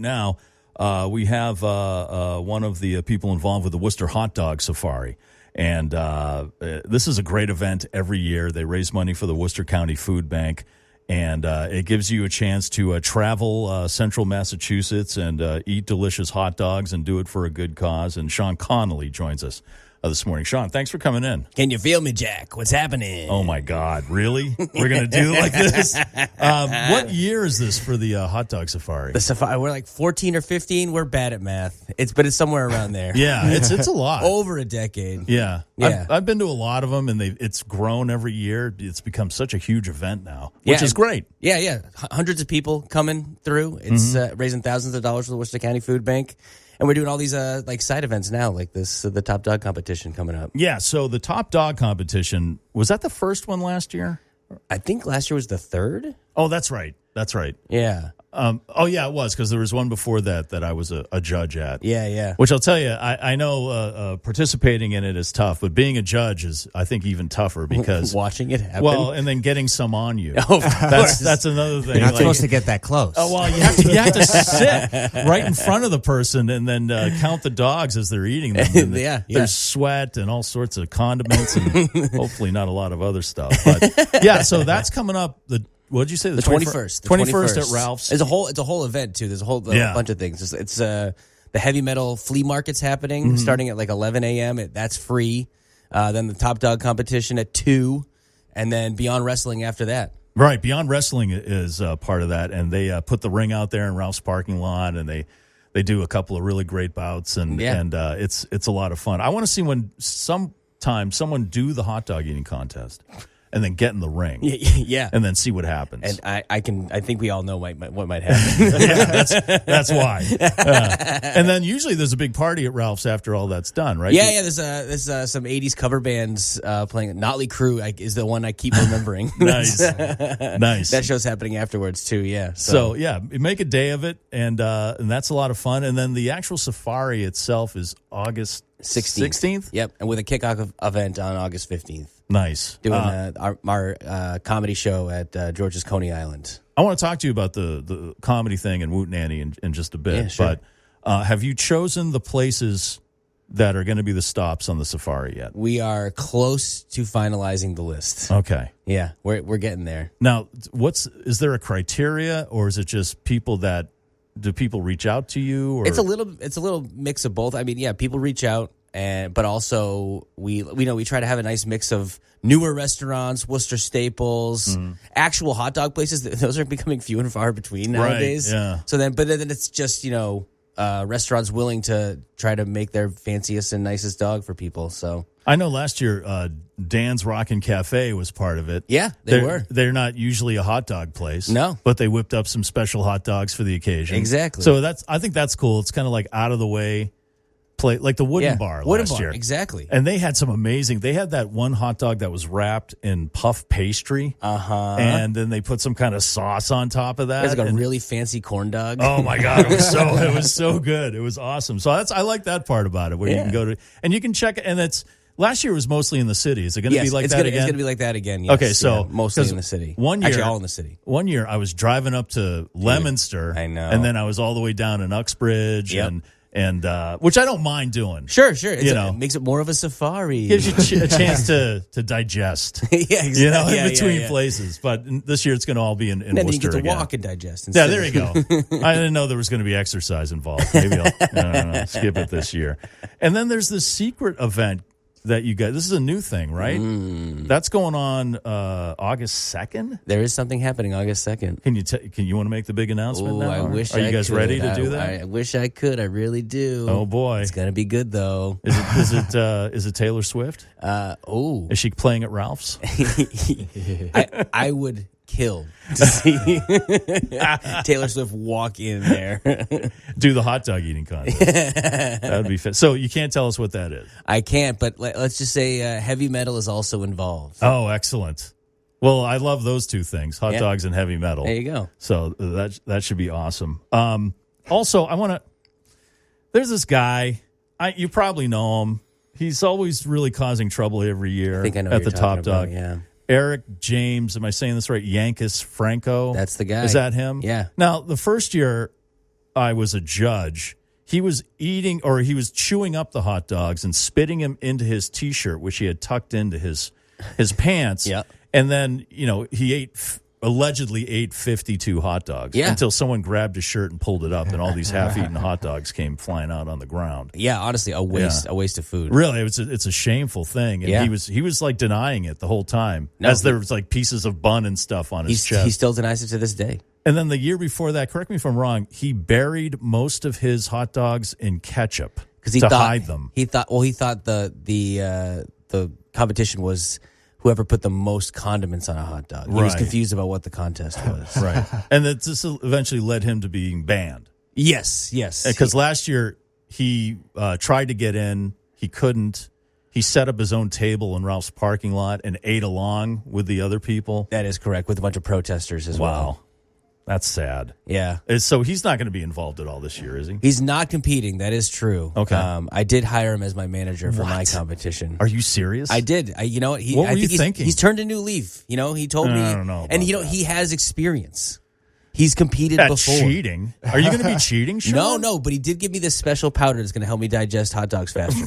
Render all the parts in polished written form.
Now, we have one of the people involved with the Worcester Hot Dog Safari. And this is a great event every year. They raise money for the Worcester County Food Bank. And it gives you a chance to travel central Massachusetts and eat delicious hot dogs and do it for a good cause. And Shaun Connolly joins us this morning. Shaun, thanks for coming in. Can you feel me, Jack? What's happening? Oh, my God. Really? We're going to do it like this? What year is this for the hot dog safari? The safari, we're like 14 or 15. We're bad at math. But it's somewhere around there. Yeah, it's a lot. Over a decade. Yeah. Yeah. I've been to a lot of them, and it's grown every year. It's become such a huge event now, which is great. Yeah. Hundreds of people coming through. It's raising thousands of dollars for the Worcester County Food Bank. And we're doing all these like side events now, like this, the Top Dog competition coming up. Yeah, so the Top Dog competition, was that the first one last year? I think last year was the third. Oh, that's right. That's right. Yeah. Yeah, it was, because there was one before that I was a judge at. Yeah. Which I'll tell you, I know participating in it is tough, but being a judge is, I think, even tougher because watching it happen. Well, and then getting some on you. Oh, that's another thing. You're not supposed to get that close. Oh, well, you have to sit right in front of the person and then count the dogs as they're eating them. And there's sweat and all sorts of condiments and hopefully not a lot of other stuff. But yeah, so that's coming up. What did you say? The 21st. 21st at Ralph's. It's a whole event too. There's a whole bunch of things. It's the heavy metal flea market's happening starting at like 11 a.m. That's free. Then the Top Dog competition at 2, and then Beyond Wrestling after that. Right, Beyond Wrestling is part of that, and they put the ring out there in Ralph's parking lot, and they do a couple of really great bouts, and it's a lot of fun. I want to see when sometime someone do the hot dog eating contest. And then get in the ring, and then see what happens. And I think we all know what might happen. Yeah, that's why. And then usually there's a big party at Ralph's after all that's done, right? Yeah. There's some '80s cover bands playing. Notley Crew is the one I keep remembering. Nice. That show's happening afterwards too. Yeah. So make a day of it, and that's a lot of fun. And then the actual safari itself is August 16th. Yep, and with a kickoff event on August 15th. Nice. Doing our comedy show at George's Coney Island. I want to talk to you about the comedy thing and Woot Nanny in just a bit. Yeah, sure. But have you chosen the places that are going to be the stops on the safari yet? We are close to finalizing the list. Okay. Yeah, we're getting there. Now, is there a criteria, or is it just do people reach out to you? Or? It's a little mix of both. I mean, people reach out. But also we try to have a nice mix of newer restaurants, Worcester staples, actual hot dog places. Those are becoming few and far between nowadays. Right, yeah. So then it's just restaurants willing to try to make their fanciest and nicest dog for people. So I know last year Dan's Rockin' Cafe was part of it. Yeah, they were. They're not usually a hot dog place. No, but they whipped up some special hot dogs for the occasion. Exactly. So I think that's cool. It's kind of like out of the way. Like the Wooden Bar last year. Exactly. And they had some they had that one hot dog that was wrapped in puff pastry. And then they put some kind of sauce on top of that. It's like a really fancy corn dog. Oh my God. It was so good. It was awesome. So I like that part about it, where you can go to, and you can check it. And last year was mostly in the city. Is it going to be like that again? It's going to be like that again. Yes. Okay. So mostly in the city. Actually all in the city. One year I was driving up to Leominster. I know. And then I was all the way down in Uxbridge and which I don't mind doing. Sure. It makes it more of a safari. Gives you a chance to digest. Yeah, exactly. In between places. But this year it's going to all be in and then Worcester you get to again. walk and digest. Yeah, there you go. I didn't know there was going to be exercise involved. Maybe I'll skip it this year. And then there's this secret event that you guys. This is a new thing, right? That's going on August 2nd. There is something happening August 2nd. Can you want to make the big announcement now? I wish Are you guys ready to do that? I wish I could. I really do. Oh boy, it's gonna be good though. Is it Taylor Swift? Is she playing at Ralph's? I would kill to see Taylor Swift walk in there. Do the hot dog eating contest. That would be fit. So you can't tell us what that is. I can't, but let's just say heavy metal is also involved. Oh, excellent. Well, I love those two things, hot dogs and heavy metal. There you go. So that should be awesome. Also, there's this guy, you probably know him. He's always really causing trouble every year I think I know at the Top about, Dog. Yeah. Eric James, am I saying this right? Yankees Franco. That's the guy. Is that him? Yeah. Now, the first year, I was a judge, he was eating or he was chewing up the hot dogs and spitting them into his T-shirt, which he had tucked into his pants. Yeah. And then, he allegedly ate 52 hot dogs until someone grabbed his shirt and pulled it up, and all these half-eaten hot dogs came flying out on the ground. Yeah, honestly, a waste of food. Really, it's a shameful thing, and he was like denying it the whole time, as there was like pieces of bun and stuff on his chest. He still denies it to this day. And then the year before that, correct me if I'm wrong, he buried most of his hot dogs in ketchup to hide them. He thought the competition was whoever put the most condiments on a hot dog. He was confused about what the contest was. Right. And this eventually led him to being banned. Yes. Because last year he tried to get in. He couldn't. He set up his own table in Ralph's parking lot and ate along with the other people. That is correct, with a bunch of protesters as well. Wow. That's sad. Yeah. So he's not going to be involved at all this year, is he? He's not competing. That is true. Okay. I did hire him as my manager for my competition. Are you serious? I did. You know what? What were you thinking? He's turned a new leaf. He told me. I don't know. And he has experience. He's competed At before. Cheating? Are you going to be cheating, Shaun? No, but he did give me this special powder that's going to help me digest hot dogs faster.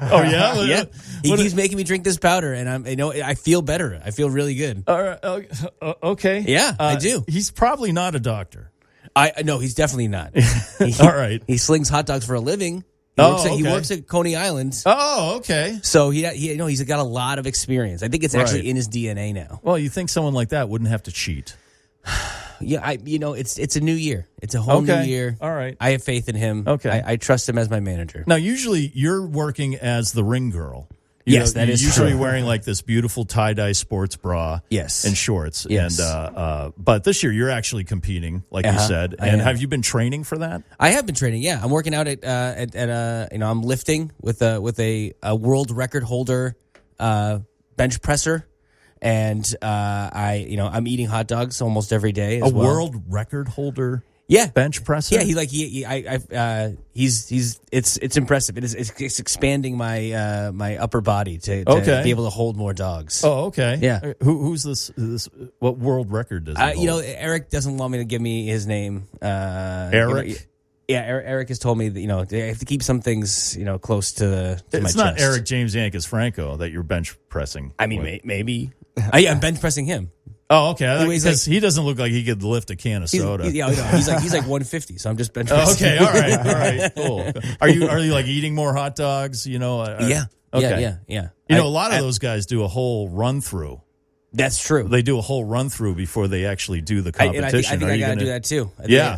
Oh yeah, Yeah. He keeps making me drink this powder, and I feel better. I feel really good. All right, okay. Yeah, I do. He's probably not a doctor. No, he's definitely not. All right. He slings hot dogs for a living. He works at Coney Island. Oh, okay. So he's got a lot of experience. I think it's actually in his DNA now. Well, you think someone like that wouldn't have to cheat? Yeah, it's a new year. It's a whole new year. All right. I have faith in him. Okay. I trust him as my manager. Now, usually you're working as the ring girl. That is usually true. wearing like this beautiful tie-dye sports bra. Yes. And shorts. Yes. And but this year you're actually competing, like you said. And have you been training for that? I have been training. Yeah, I'm working out at I'm lifting with a world record holder bench presser. And I'm eating hot dogs almost every day. As well. World record holder, bench presser. Yeah, it's impressive. It's expanding my upper body to be able to hold more dogs. Oh, okay. Yeah. Who's this? What world record does it hold? Eric doesn't want me to give me his name. Eric. Eric has told me that I have to keep some things close to my chest. It's not Eric James Yankees Franco that you're bench pressing. I mean, maybe. I'm bench pressing him. Oh, okay. Because he doesn't look like he could lift a can of soda. He's like 150, so I'm just bench pressing. Okay, all right, cool. Are you like eating more hot dogs? Yeah. Okay. Yeah. A lot of those guys do a whole run through. That's true. They do a whole run through before they actually do the competition. I think I got to do that too.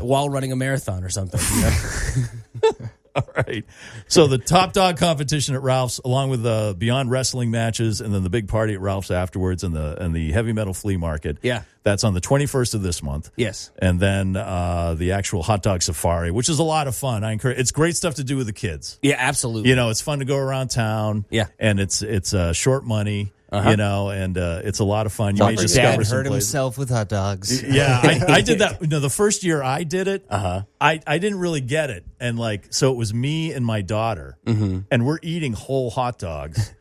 While running a marathon or something. All right. So the top dog competition at Ralph's, along with the Beyond Wrestling matches, and then the big party at Ralph's afterwards, and the heavy metal flea market. Yeah. That's on the 21st of this month. Yes. And then the actual hot dog safari, which is a lot of fun. It's great stuff to do with the kids. Yeah, absolutely. It's fun to go around town. Yeah. And it's short money. And it's a lot of fun. You may Dad discover some hurt places. himself with hot dogs. Yeah, I did that. The first year I did it, I didn't really get it, and so it was me and my daughter, and we're eating whole hot dogs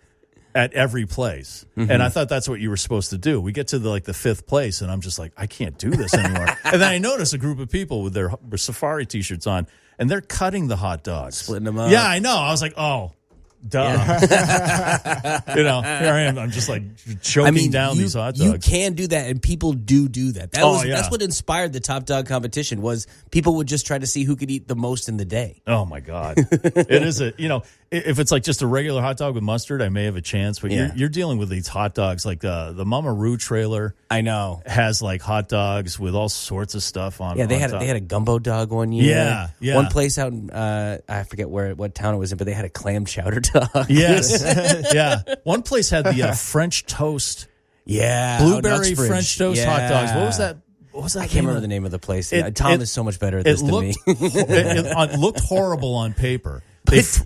at every place, and I thought that's what you were supposed to do. We get to the fifth place, and I'm just like, I can't do this anymore. And then I notice a group of people with their safari T-shirts on, and they're cutting the hot dogs, splitting them up. Yeah, I know. I was like, oh. Duh. Here I am. I'm just choking down these hot dogs. You can do that, and people do that. That's what inspired the Top Dog competition. Was people would just try to see who could eat the most in the day. Oh my God, it is if it's just a regular hot dog with mustard, I may have a chance. But you're dealing with these hot dogs the Mama Roo trailer. I know has hot dogs with all sorts of stuff on. Yeah, they had a gumbo dog one year. Yeah. One place out in I forget what town it was in, but they had a clam chowder dog. Yes, yeah. One place had the French toast. Yeah, blueberry French toast hot dogs. What was that? I can't remember the name of the place. Tom is so much better at this than me. It looked horrible on paper.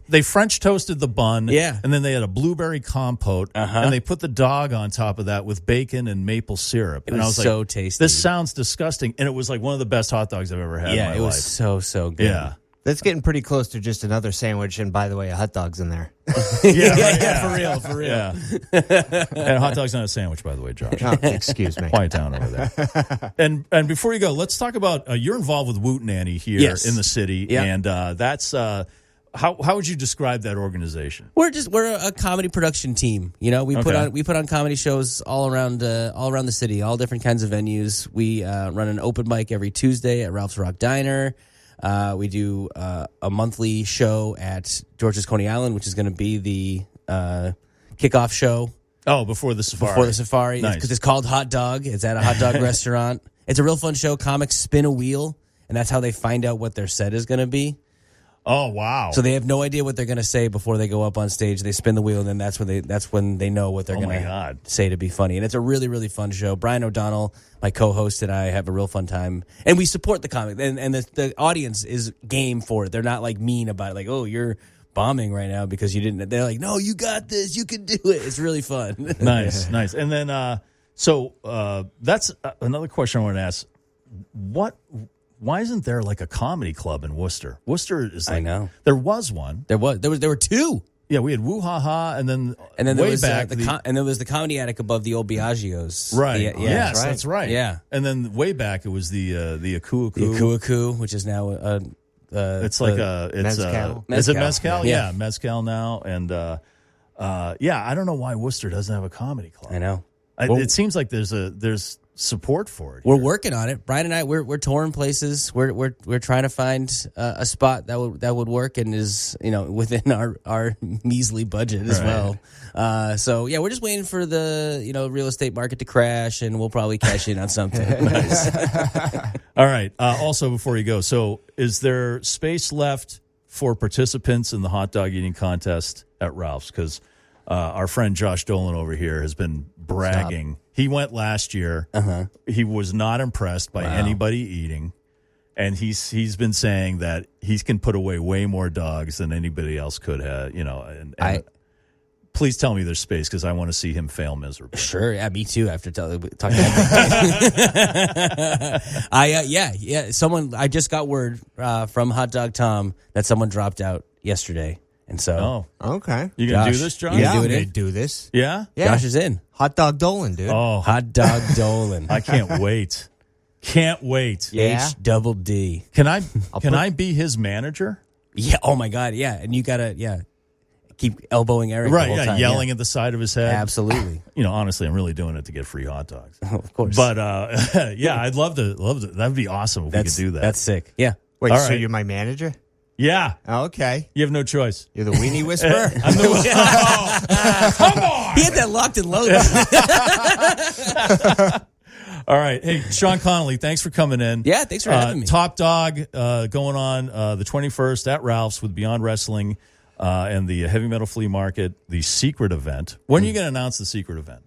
They French toasted the bun, and then they had a blueberry compote, and they put the dog on top of that with bacon and maple syrup. And I was so tasty. This sounds disgusting, and it was one of the best hot dogs I've ever had in my life. Yeah, it was so good. Yeah. That's getting pretty close to just another sandwich, and by the way, a hot dog's in there. For real. Yeah. And a hot dog's not a sandwich, by the way, Josh. Oh, excuse me. Quiet down over there. And before you go, let's talk about you're involved with Woot Nanny here in the city, and that's how would you describe that organization? We're a comedy production team. You know, we put on comedy shows all around the city, all different kinds of venues. We run an open mic every Tuesday at Ralph's Rock Diner. We do a monthly show at George's Coney Island, which is going to be the kickoff show. Oh, before the safari. Before the safari. Nice. Because it's called Hot Dog. It's at a hot dog restaurant. It's a real fun show. Comics spin a wheel, and that's how they find out what their set is going to be. Oh, wow. So they have no idea what they're going to say before they go up on stage. They spin the wheel, and then that's when they know what they're going to say to be funny. And it's a really, really fun show. Brian O'Donnell, my co-host, and I have a real fun time. And we support the comic. And the audience is game for it. They're not like mean about it. Like, oh, you're bombing right now because you didn't. They're like, no, you got this. You can do it. It's really fun. Nice. And then, so that's another question I want to ask. Why isn't there like a comedy club in Worcester? Worcester is like, I know. There was one. There were two. Yeah, we had Woo Ha Ha, and then there way was back, and there was the comedy attic above the old Biaggios. Right. Yes, that's right. Yeah. And then way back it was the Aku The Aku, which is now it's like Mezcal. Is it Mezcal? Yeah. Mezcal now. And I don't know why Worcester doesn't have a comedy club. I know. It seems like there's support for it. We're working on it. Brian and I, we're touring places. We're trying to find a spot that would work and is within our measly budget as well. So yeah, we're just waiting for the real estate market to crash, and we'll probably cash in on something. Nice. All right. Also, before you go, so is there space left for participants in the hot dog eating contest at Ralph's? Because our friend Josh Dolan over here has been bragging. Stop. He went last year. He was not impressed by anybody eating, and he's been saying that he can put away way more dogs than anybody else could have. Please tell me there's space because I want to see him fail miserably. Sure, yeah, me too. After talking about someone. I just got word from Hot Dog Tom that someone dropped out yesterday. And so, okay. You gonna do this, Josh? Yeah, I'm gonna do this. Yeah? Josh is in. Hot Dog Dolan, dude. Oh, Hot Dog Dolan. I can't wait. Can't wait. Yeah. H-double-D. Can I be his manager? Yeah. Oh my God. Yeah. And you gotta keep elbowing Eric. Right. The whole Yeah. time. Yelling at the side of his head. Absolutely. Honestly, I'm really doing it to get free hot dogs. Of course. But yeah, I'd love to. That'd be awesome if we could do that. That's sick. Yeah. Wait, All so right. you're my manager? Yeah. Okay. You have no choice. You're the weenie whisperer? I'm the come on. He had that locked and loaded. All right. Hey, Shaun Connolly, thanks for coming in. Yeah, thanks for having me. Top Dog going on the 21st at Ralph's with Beyond Wrestling and the Heavy Metal Flea Market, the secret event. When are you going to announce the secret event?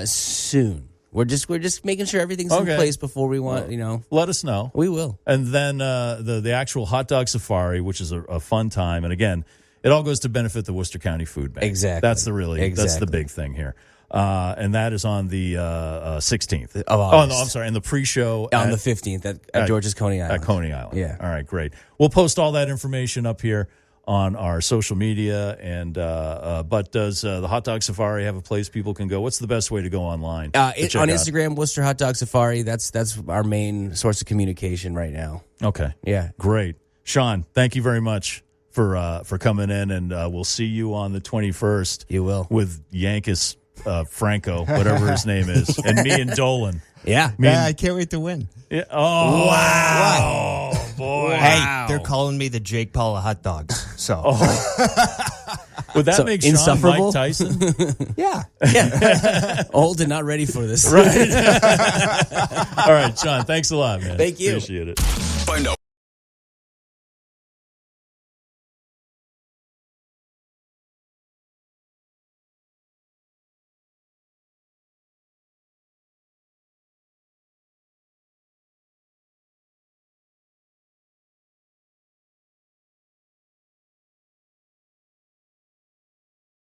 Soon. We're just making sure everything's in place before we want, Let us know. We will. And then the actual hot dog safari, which is a fun time. And again, it all goes to benefit the Worcester County Food Bank. Exactly. That's the big thing here. And that is on the 16th of August. Oh, no, I'm sorry. And the pre-show on the 15th at George's Coney Island. At Coney Island. Yeah. All right, great. We'll post all that information up here on our social media. And but does the Hot Dog Safari have a place people can go? What's the best way to go online? On Instagram, Worcester Hot Dog Safari. That's our main source of communication right now. Okay. Yeah. Great. Shaun, thank you very much for coming in, and we'll see you on the 21st. You will. With Yankees Franco, whatever his name is, and me and Dolan. Yeah. I can't wait to win. Yeah. Oh, wow. Oh, boy. Hey, they're calling me the Jake Paul of hot dogs. So, would that make Shaun insufferable? Mike Tyson? Yeah. Old and not ready for this. Right. All right, Shaun, thanks a lot, man. Thank you. Appreciate it. Find out